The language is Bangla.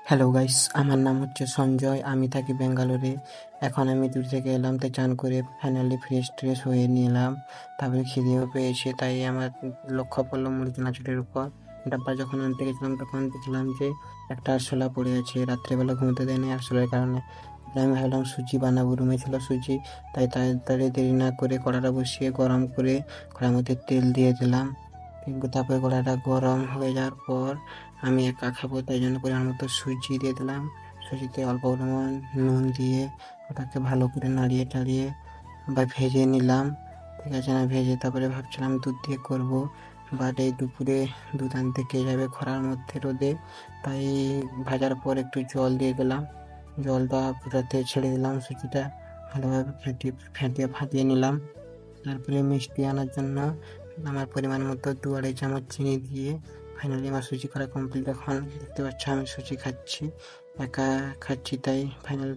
হ্যালো গাইস, আমার নাম হচ্ছে সঞ্জয়। আমি থাকি ব্যাঙ্গালোরে। এখন আমি দূর থেকে এলাম, তাই চান করে ফাইনালি ফ্রেশ ট্রেশ হয়ে নিলাম। তারপরে খিদেও পেয়েছে, তাই আমার লক্ষ্য পড়লো মুড়ি চানাচুরের উপর। ডাব্বা যখন আনতে গেছিলাম তখন দেখলাম যে একটা আরশোলা পড়ে আছে। রাত্রেবেলা ঘুমোতে দেয়নি আরশোলার কারণে। তাই আমি ভাবলাম সুজি বানাবো, রুমে ছিল সুজি। তাই তাড়াতাড়ি দেরি না করে কড়াটা বসিয়ে গরম করে কড়ার মধ্যে তেল দিয়ে দিলাম। কিন্তু তারপরে কড়াটা গরম হয়ে যাওয়ার পর আমি একা খাবো তাই জন্য পরিমাণ মতো সুজি দিয়ে দিলাম। সুজিতে অল্প পরিমাণ নুন দিয়ে ওটাকে ভালো করে নাড়িয়ে টাড়িয়ে বা ভেজে নিলাম। ঠিক আছে, না ভেজে তারপরে ভাবছিলাম দুধ দিয়ে করবো, বাট এই দুপুরে দুধ আনতে কে যাবে খরার মধ্যে রোদে। তাই ভাজার পর একটু জল দিয়ে দিলাম, জলটা ফুটাতে ছেড়ে দিলাম, সুজিটা ভালোভাবে ফেটিয়ে ফাটিয়ে নিলাম। তারপরে মিষ্টি আনার জন্য আমার পরিমাণ মতো 2-2.5 চামচ চিনি দিয়ে ফাইনালি আমার সুজি করা কমপ্লিট। এখন দেখতে পাচ্ছ আমি সুজি খাচ্ছি, একা খাচ্ছি, তাই ফাইনালি